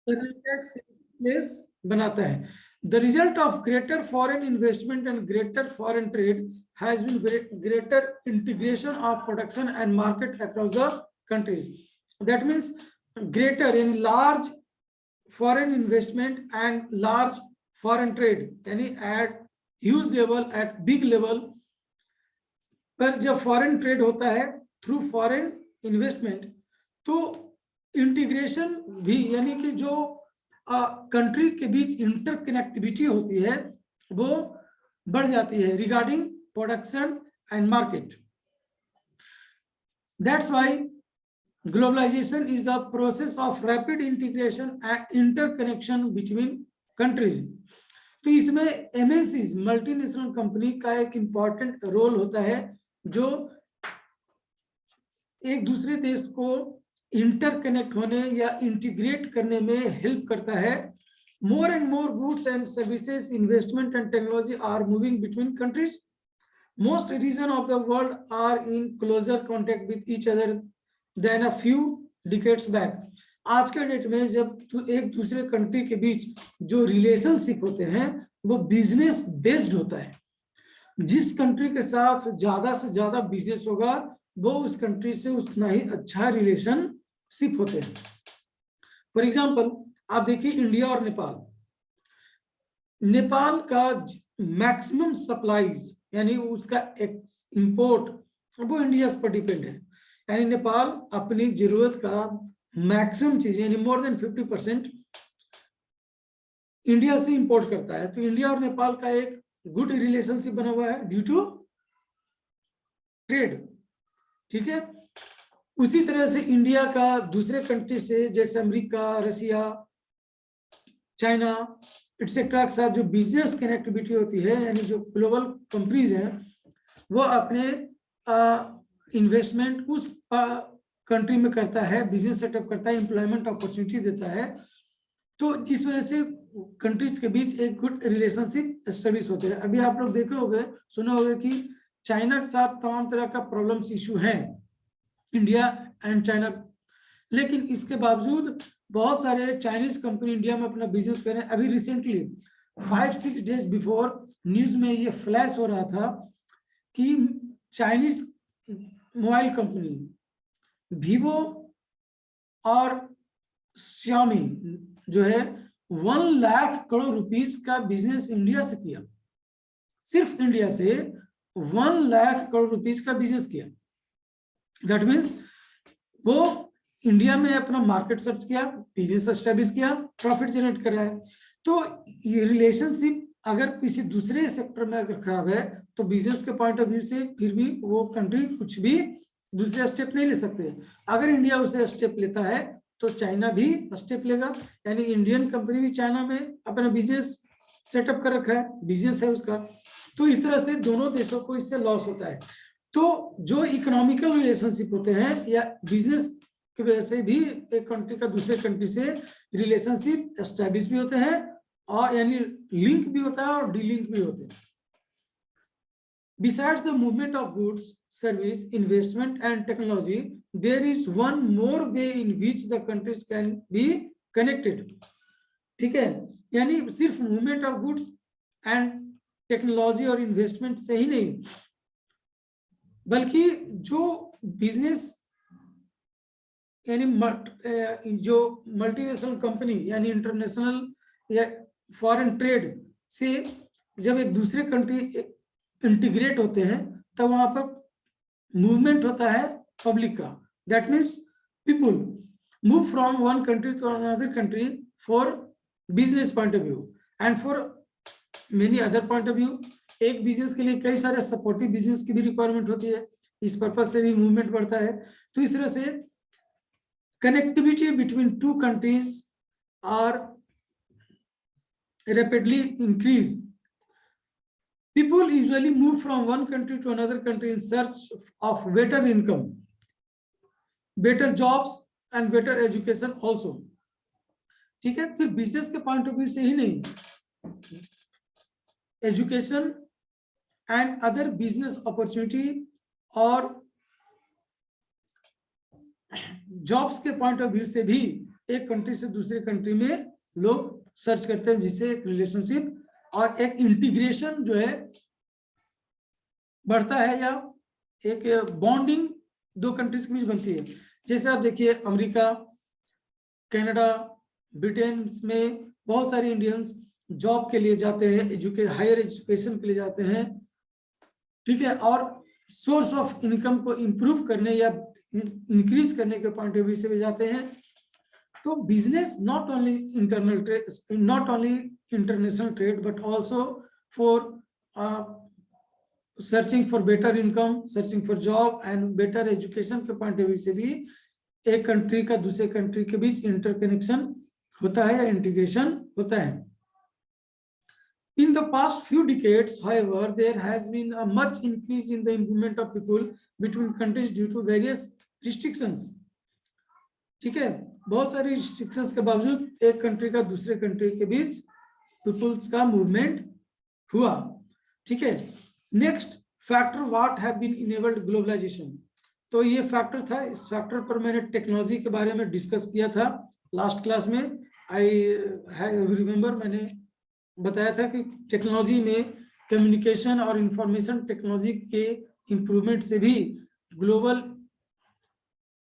Place बनाता है। The result of greater foreign investment and greater foreign trade has been greater integration of production and market across the countries. That means greater in large foreign investment and large foreign trade, यानी at huge level, at big level पर जब foreign trade होता है through foreign investment, तो integration भी, यानी कि जो कंट्री के बीच इंटरकनेक्टिविटी होती है वो बढ़ जाती है regarding production and market. That's why globalisation is the process of rapid integration and interconnection between countries. तो इसमें एमएनसीज, मल्टीनेशनल कंपनी का एक इंपॉर्टेंट रोल होता है जो एक दूसरे देश को इंटरकनेक्ट होने या इंटीग्रेट करने में हेल्प करता है। More and more goods and services, investment and technology are moving between countries. Most region of the world are in closer contact with each other then a few decades back. आज के date में जब एक दूसरे country के बीच जो relationship होते हैं वो बिजनेस बेस्ड होता है। जिस कंट्री के साथ ज्यादा से ज्यादा बिजनेस होगा वो उस कंट्री से उतना ही अच्छा रिलेशनशिप होते हैं। फॉर एग्जांपल आप देखिए इंडिया और नेपाल। नेपाल का मैक्सिमम सप्लाईज यानी उसका इंपोर्ट वो इंडिया पर डिपेंड है। यानी नेपाल अपनी जरूरत का मैक्सिमम चीज यानी मोर देन 50% इंडिया से इंपोर्ट करता है। तो इंडिया और नेपाल का एक गुड रिलेशनशिप बना हुआ है ड्यू टू ट्रेड। ठीक है, उसी तरह से इंडिया का दूसरे कंट्री से जैसे अमेरिका, रसिया, चाइना एटसेट्रा के साथ जो बिजनेस कनेक्टिविटी होती है, यानी जो ग्लोबल कंट्रीज हैं वो अपने इन्वेस्टमेंट उस कंट्री में करता है, बिजनेस सेटअप करता है, एम्प्लॉयमेंट अपॉर्चुनिटी देता है। तो जिस वजह से कंट्रीज के बीच एक गुड रिलेशनशिप एस्टेब्लिश होते हैं। अभी आप लोग देखे होंगे, सुने होंगे कि चाइना के साथ तमाम तरह का प्रॉब्लम्स इशू हैं, इंडिया एंड चाइना, लेकिन इसके बावजूद बहुत सारे चाइनीज कंपनी इंडिया में अपना बिजनेस कर रहे हैं। अभी रिसेंटली 5-6 डेज बिफोर न्यूज में ये फ्लैश हो रहा था कि चाइनीज मोबाइल कंपनी वीवो और Xiaomi जो है 1 लाख करोड़ रुपीस का बिजनेस इंडिया से किया। सिर्फ इंडिया से 1 लाख करोड़ रुपीस का बिजनेस किया। दैट मीन्स वो इंडिया में अपना मार्केट सर्च किया, बिजनेस एस्टेब्लिश किया, प्रॉफिट जनरेट कर रहा है। तो ये रिलेशनशिप अगर किसी दूसरे सेक्टर में अगर खराब है तो बिजनेस के पॉइंट ऑफ व्यू से फिर भी वो कंट्री कुछ भी दूसरे स्टेप नहीं ले सकते। अगर इंडिया उसे स्टेप लेता है तो चाइना भी स्टेप लेगा। यानी इंडियन कंपनी भी चाइना में अपना बिजनेस सेटअप कर रखा है, बिजनेस है उसका। तो इस तरह से दोनों देशों को इससे लॉस होता है। तो जो इकोनॉमिकल रिलेशनशिप होते हैं या बिजनेस की वजह से भी एक कंट्री का दूसरे कंट्री से रिलेशनशिप एस्टैब्लिश भी होते हैं, और यानी लिंक भी होता है और डीलिंक भी होते हैं। Besides the movement of goods, service, investment and technology, there is one more way in which the countries can be connected. ठीक है, यानी सिर्फ movement of goods and technology और इन्वेस्टमेंट से ही नहीं, बल्कि जो बिजनेस यानी जो मल्टीनेशनल कंपनी यानी इंटरनेशनल या फॉरेन ट्रेड से जब एक दूसरे कंट्री इंटीग्रेट होते हैं तब वहां पर मूवमेंट होता है पब्लिक का। That means people move from one country to another country for business point of view and for many other point of view. एक बिजनेस के लिए कई सारे सपोर्टिव बिजनेस की भी रिक्वायरमेंट होती है, इस पर्पज से भी मूवमेंट बढ़ता है। तो इस तरह से connectivity between two countries are rapidly increase. People usually move from one country to another country in search of better income, better jobs and better education also. ठीक है, सिर्फ बिजनेस के पॉइंट ऑफ व्यू से ही नहीं, education and other business opportunity और jobs के point of view से भी एक कंट्री से दूसरे कंट्री में लोग सर्च करते हैं, जिससे एक रिलेशनशिप और एक इंटीग्रेशन जो है बढ़ता है, या एक बॉन्डिंग दो कंट्रीज के बीच बनती है। जैसे आप देखिए अमेरिका, कनाडा, ब्रिटेन में बहुत सारे इंडियंस जॉब के लिए जाते हैं, हायर एजुकेशन के लिए जाते हैं, ठीक है, और सोर्स ऑफ इनकम को इंप्रूव करने या इंक्रीज करने के पॉइंट ऑफ व्यू से भी जाते हैं। तो business not only internal trade, not only international trade, but also for searching for better income, searching for job and better education के पॉइंट ऑफ व्यू से भी एक कंट्री का दूसरे कंट्री के बीच इंटरकनेक्शन होता है या इंटीग्रेशन होता है। In the past few decades, however, there has been a much increase in the movement of people between countries due to various restrictions. ठीक है, बहुत सारी restrictions के बावजूद एक कंट्री का दूसरे कंट्री के बीच पीपल्स का मूवमेंट हुआ। ठीक है, next factor what have been enabled globalisation. तो ये फैक्टर था, इस फैक्टर पर मैंने टेक्नोलॉजी के बारे में डिस्कस किया था लास्ट क्लास में। आई रिमेम्बर मैंने बताया था कि टेक्नोलॉजी में कम्युनिकेशन और इंफॉर्मेशन टेक्नोलॉजी के इंप्रूवमेंट से भी ग्लोबल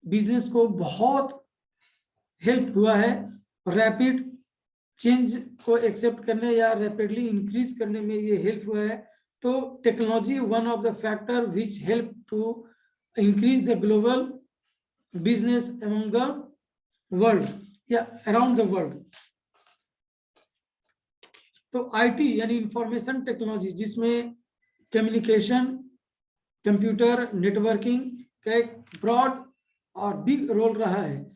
बिजनेस को बहुत हेल्प हुआ है। रैपिड चेंज को एक्सेप्ट करने या रैपिडली इंक्रीज करने में ये हेल्प हुआ है। तो technology one of the factor which help to increase the global business among the world या अराउंड द वर्ल्ड। तो आईटी यानी इंफॉर्मेशन टेक्नोलॉजी, जिसमें कम्युनिकेशन, कंप्यूटर, नेटवर्किंग का एक ब्रॉड और बिग रोल रहा है।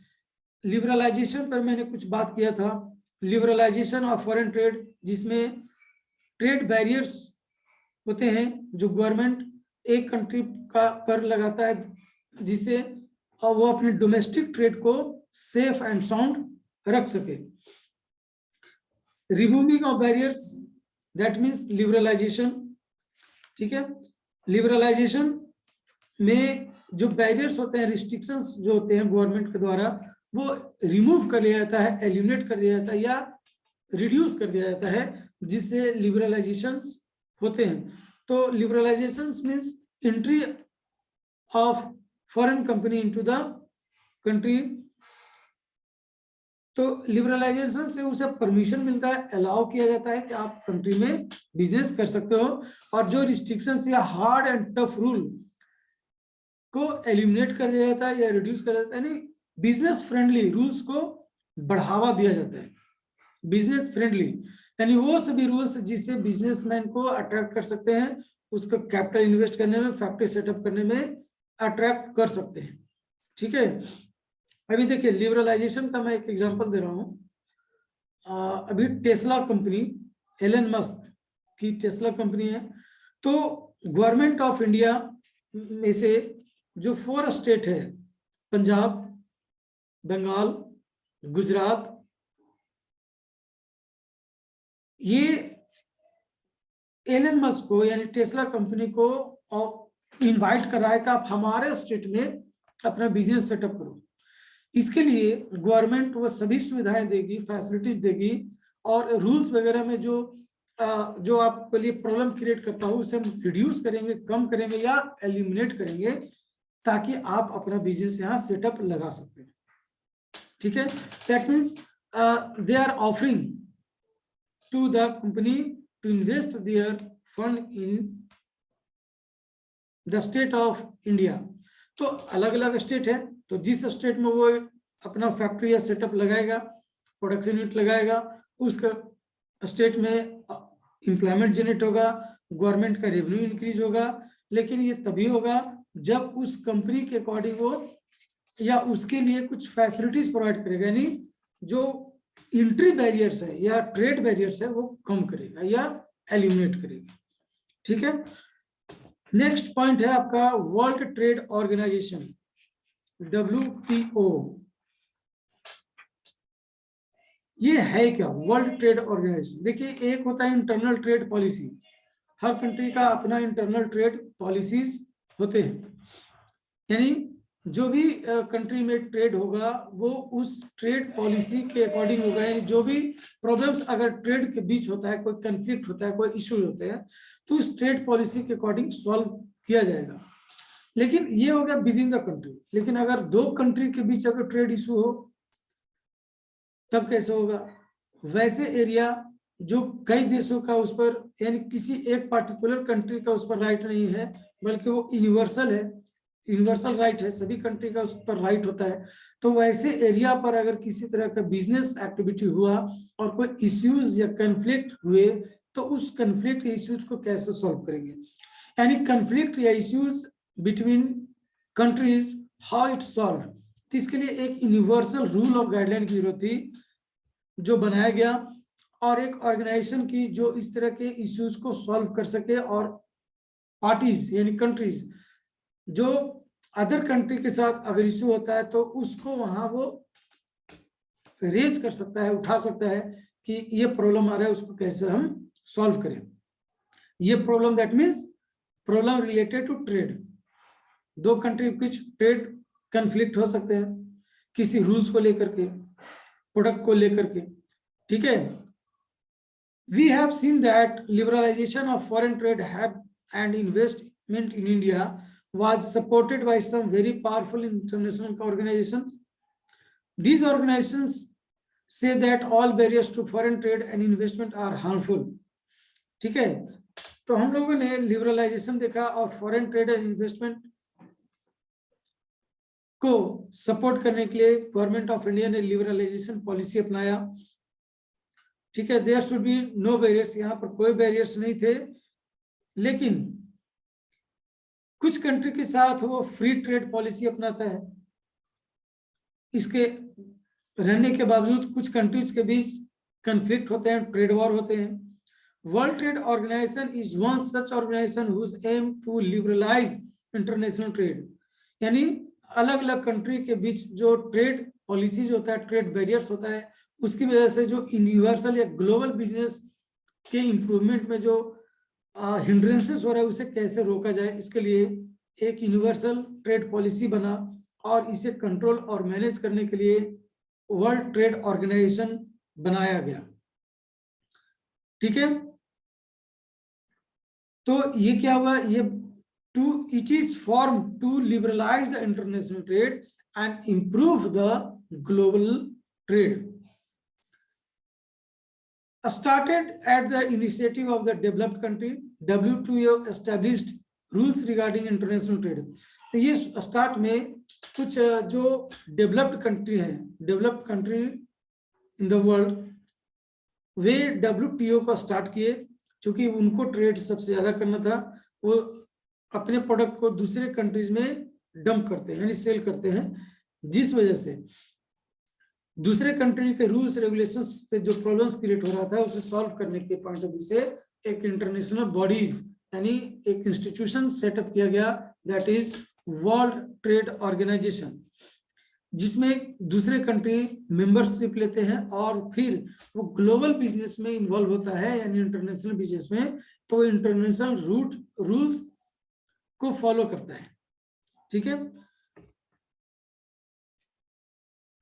लिबरलाइजेशन पर मैंने कुछ बात किया था, लिबरलाइजेशन ऑफ फॉरेन ट्रेड, जिसमें ट्रेड बैरियर्स होते हैं जो गवर्नमेंट एक कंट्री का पर लगाता है, जिससे वो अपने डोमेस्टिक ट्रेड को सेफ एंड साउंड रख सके। Removing of barriers, that means liberalisation. ठीक है, लिबरलाइजेशन में जो बैरियर्स होते हैं, रिस्ट्रिक्शंस जो होते हैं गवर्नमेंट के द्वारा, वो रिमूव कर लिया जाता है, एलिमिनेट कर दिया जाता है या रिड्यूस कर दिया जाता है, जिससे लिबरलाइजेशन होते हैं। तो liberalisation means entry of foreign company into the country. तो लिबरलाइजेशन से उसे परमिशन मिलता है, अलाउ किया जाता है कि आप कंट्री में बिजनेस कर सकते हो, और जो रिस्ट्रिक्शंस या हार्ड एंड टफ रूल को एलिमिनेट कर दिया जाता है या रिड्यूस कर दिया जाता है, यानी बिजनेस फ्रेंडली रूल्स को बढ़ावा दिया जाता है। बिजनेस फ्रेंडली यानी वो सभी रूल्स जिससे बिजनेसमैन को अट्रैक्ट कर सकते हैं, उसका कैपिटल इन्वेस्ट करने में, फैक्ट्री सेटअप करने में अट्रैक्ट कर सकते हैं। ठीक है, अभी देखिए लिबरलाइजेशन का मैं एक एग्जांपल दे रहा हूँ। अभी टेस्ला कंपनी, एलन मस्क की टेस्ला कंपनी है, तो गवर्नमेंट ऑफ इंडिया में से जो 4 स्टेट है, पंजाब, बंगाल, गुजरात, ये एलन मस्क को यानी टेस्ला कंपनी को इनवाइट कर रहा है कि आप हमारे स्टेट में अपना बिजनेस सेटअप करो। इसके लिए गवर्नमेंट वो सभी सुविधाएं देगी, फैसिलिटीज देगी, और रूल्स वगैरह में जो आपके लिए प्रॉब्लम क्रिएट करता हो उसे रिड्यूस करेंगे, कम करेंगे या एलिमिनेट करेंगे, ताकि आप अपना बिजनेस यहाँ सेटअप लगा सकते हैं। ठीक है, that means they are offering to the company to invest their fund in the state of India. तो अलग अलग स्टेट है, तो जिस स्टेट में वो अपना फैक्ट्री या सेटअप लगाएगा, प्रोडक्शन यूनिट लगाएगा, उस स्टेट में एम्प्लॉयमेंट जनरेट होगा, गवर्नमेंट का रेवेन्यू इंक्रीज होगा। लेकिन ये तभी होगा जब उस कंपनी के अकॉर्डिंग वो या उसके लिए कुछ फैसिलिटीज प्रोवाइड करेगा, यानी जो एंट्री बैरियर्स है या ट्रेड बैरियर्स है वो कम करेगा या एलिमिनेट करेगा। ठीक है, नेक्स्ट पॉइंट है आपका वर्ल्ड ट्रेड ऑर्गेनाइजेशन, WTO। ये है क्या वर्ल्ड ट्रेड ऑर्गेनाइजेशन? देखिए, एक होता है इंटरनल ट्रेड पॉलिसी, हर कंट्री का अपना इंटरनल ट्रेड पॉलिसीज होते हैं, यानी जो भी कंट्री में ट्रेड होगा वो उस ट्रेड पॉलिसी के अकॉर्डिंग होगा, यानी जो भी प्रॉब्लम्स अगर ट्रेड के बीच होता है, कोई कंफ्लिक्ट होता है, कोई इश्यू होते हैं, तो उस ट्रेड पॉलिसी के अकॉर्डिंग सॉल्व किया जाएगा। लेकिन ये हो गया विद इन द कंट्री। लेकिन अगर दो कंट्री के बीच अगर ट्रेड इशू हो तब कैसे होगा? वैसे एरिया जो कई देशों का उस पर, यानी किसी एक पार्टिकुलर कंट्री का उस पर राइट नहीं है, बल्कि वो यूनिवर्सल है, यूनिवर्सल राइट है, सभी कंट्री का उस पर राइट होता है। तो वैसे एरिया पर अगर किसी तरह का बिजनेस एक्टिविटी हुआ और कोई इश्यूज या कन्फ्लिक्ट हुए, तो उस कन्फ्लिक्ट या इश्यूज को कैसे सॉल्व करेंगे? यानी कन्फ्लिक्ट या issues between countries, how it solve. तो इसके लिए एक यूनिवर्सल रूल और गाइडलाइन की जरूरत थी जो बनाया गया, और एक ऑर्गेनाइजेशन की जो इस तरह के इश्यूज को सॉल्व कर सके, और पार्टीज यानी कंट्रीज जो अदर कंट्री के साथ अगर इश्यू होता है तो उसको वहां वो रेज कर सकता है, उठा सकता है कि ये प्रॉब्लम आ रहा है, उसको कैसे हम सॉल्व करें। ये problem that means problem related to trade. दो कंट्री के बीच ट्रेड कंफ्लिक्ट हो सकते हैं किसी रूल्स को लेकर के, प्रोडक्ट को लेकर के, ठीक है। We have seen that liberalization of foreign trade and investment in India was supported by some very powerful international organizations. These organizations say that all barriers to foreign trade and investment are harmful. ठीक है, तो हम लोगों ने liberalisation देखा और foreign trade and investment को support करने के लिए गवर्नमेंट ऑफ इंडिया ने लिबरलाइजेशन पॉलिसी अपनाया। ठीक है, there should be no barriers, यहाँ पर कोई बैरियर्स नहीं थे। लेकिन कुछ कंट्री के साथ वो फ्री ट्रेड पॉलिसी अपनाता है। इसके रहने के बावजूद कुछ कंट्रीज के बीच कंफ्लिक्ट होते हैं, ट्रेड वॉर होते हैं। World trade organisation is one such organisation whose aim to liberalise international trade. यानी अलग अलग कंट्री के बीच जो ट्रेड पॉलिसीज होता है, ट्रेड बैरियर्स होता है, उसकी वजह से जो यूनिवर्सल या ग्लोबल बिजनेस के इंप्रूवमेंट में जो हिंड्रेंसेस हो रहा है उसे कैसे रोका जाए, इसके लिए एक यूनिवर्सल ट्रेड पॉलिसी बना और इसे कंट्रोल और मैनेज करने के लिए वर्ल्ड ट्रेड ऑर्गेनाइजेशन बनाया गया। ठीक है, तो ये क्या हुआ, ये it is formed to liberalize the international trade and improve the global trade. Started at the initiative of the developed country, WTO established rules regarding international trade. तो ये स्टार्ट में कुछ जो डेवलप्ड कंट्री हैं, developed country in the world, way WTO को start किए, क्योंकि उनको ट्रेड सबसे ज्यादा करना था। वो अपने प्रोडक्ट को दूसरे कंट्रीज में डंप करते हैं, यानी सेल करते हैं, जिस वजह से दूसरे कंट्री के रूल्स रेगुलेशंस से जो प्रॉब्लम्स क्रिएट हो रहा था उसे सॉल्व करने के पॉइंट ऑफ व्यू से एक इंटरनेशनल बॉडीज यानी एक इंस्टीट्यूशन सेटअप किया गया, that is world trade organisation, जिसमें दूसरे कंट्री मेंबरशिप लेते हैं और फिर वो ग्लोबल बिजनेस में इन्वॉल्व होता है, यानी इंटरनेशनल बिजनेस में, तो इंटरनेशनल रूल्स को फॉलो करता है। ठीक है,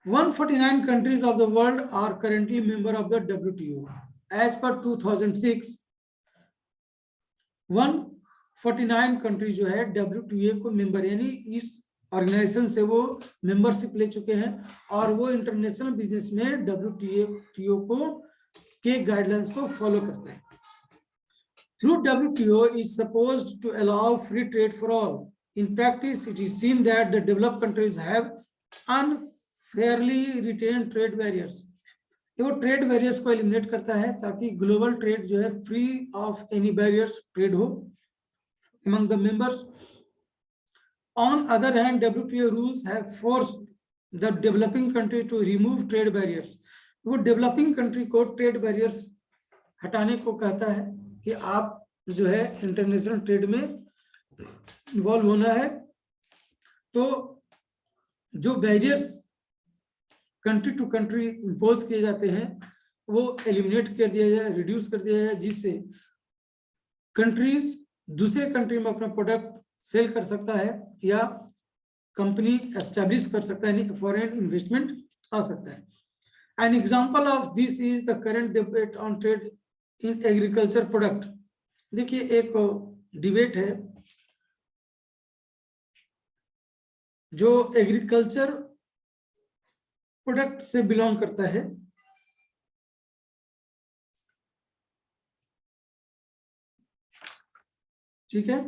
149 countries of the world are currently member of the WTO. As per 2006, 149 country जो है WTO को मेंबर यानी इस ऑर्गेनाइजेशन से वो मेंबरशिप ले चुके हैं और वो इंटरनेशनल बिजनेस में WTO को के गाइडलाइंस को फॉलो करता है। Through WTO is supposed to allow free trade for all. In practice, it is seen that the developed countries have unfairly retained trade barriers. वो ट्रेड बैरियर्स को eliminate करता है ताकि ग्लोबल ट्रेड जो है free of any barriers trade हो among the members. On other hand, WTO rules have forced the developing country to remove trade barriers. वो developing country को ट्रेड बैरियर्स हटाने को कहता है कि आप जो है इंटरनेशनल ट्रेड में इन्वॉल्व होना है, तो जो barriers country to country impose किए जाते हैं वो एलिमिनेट कर दिया जाए, रिड्यूस कर दिया जाए, जिससे कंट्रीज दूसरे कंट्री में अपना प्रोडक्ट सेल कर सकता है या कंपनी एस्टेब्लिश कर सकता है, फॉरेन इन्वेस्टमेंट आ सकता है। An example of this is the current debate on trade in agriculture product. देखिए एक डिबेट है जो एग्रीकल्चर प्रोडक्ट से बिलोंग करता है। ठीक है,